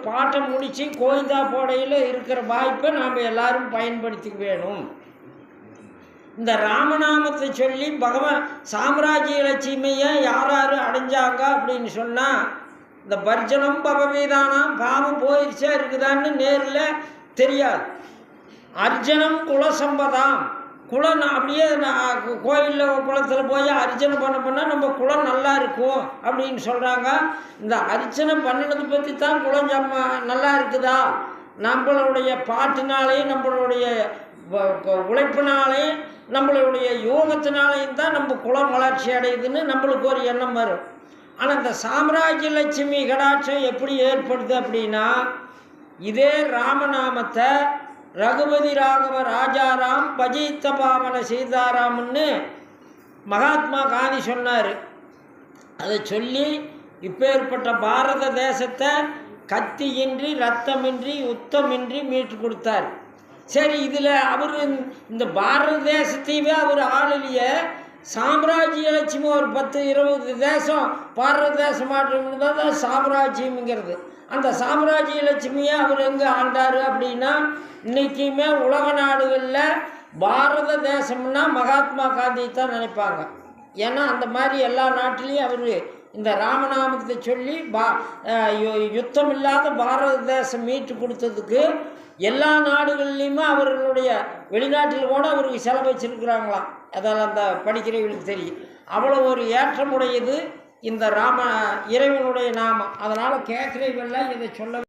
பாட்டை முடித்து கோவிந்தா போடையில் இருக்கிற வாய்ப்பை நாம் எல்லாரும் பயன்படுத்திக்க வேணும். இந்த ராமநாமத்தை சொல்லி பகவான் சாம்ராஜ்ய லட்சுமியை யார் யார் அடைஞ்சாங்க அப்படின்னு சொன்னால், இந்த பர்ஜனம் பவவீதானம் பாவம் போயிடுச்சா இருக்குதான்னு நேரில் தெரியாது. அர்ஜனம் குலசம்பதாம், குலம் அப்படியே கோயிலில் குளத்தில் போய் அர்ச்சனை பண்ணால் நம்ம குலம் நல்லா இருக்கும் அப்படின்னு சொல்கிறாங்க. இந்த அர்ச்சனை பண்ணினது பற்றி தான் குலம் நல்லா இருக்குதா, நம்மளுடைய பாட்டினாலேயும் நம்மளுடைய உழைப்பினாலேயும் நம்மளுடைய யோகத்தினாலேயும் தான் நம்ம குலம் வளர்ச்சி அடையுதுன்னு நம்மளுக்கு ஒரு எண்ணம் வரும். ஆனால் இந்த சாம்ராஜ்ய லட்சுமி கடாட்சம் எப்படி ஏற்படுது அப்படின்னா, இதே ராமநாமத்தை ரகுபதி ராகவ ராஜாராம் பஜித்த பாவன சீதாராமன்னு மகாத்மா காந்தி சொன்னார். அதை சொல்லி இப்பேற்பட்ட பாரத தேசத்தை கத்தியின்றி ரத்தமின்றி யுத்தமின்றி மீட்டு கொடுத்தார். சரி, இதில் அவர் இந்த பாரத தேசத்தையே அவர் ஆளலையே, சாம்ராஜ்ய லட்சுமி ஒரு 10-20 தேசம் பாரத தேசம் மாற்றம்னு தான் சாம்ராஜ்யம்ங்கிறது. அந்த சாம்ராஜ்ய லட்சுமியை அவர் எங்கே ஆண்டார் அப்படின்னா, இன்றைக்குமே உலக நாடுகளில் பாரத தேசம்னா மகாத்மா காந்தி தான் நினைப்பாங்க. ஏன்னா அந்த மாதிரி எல்லா நாட்டிலையும் அவர் இந்த ராமநாமத்தை சொல்லி யுத்தம் இல்லாத பாரத தேசம் மீட்டு கொடுத்ததுக்கு எல்லா நாடுகள்லையுமே அவர்களுடைய வெளிநாட்டில் கூட அவருக்கு செலவு வச்சுருக்குறாங்களாம். அதால் அந்த படிக்கிறவங்களுக்கு தெரியும். அவ்வளோ ஒரு ஏற்றமுடையது இந்த இறைவனுடைய நாமம். அதனால் கேட்குறவங்கெல்லாம் இதை சொல்ல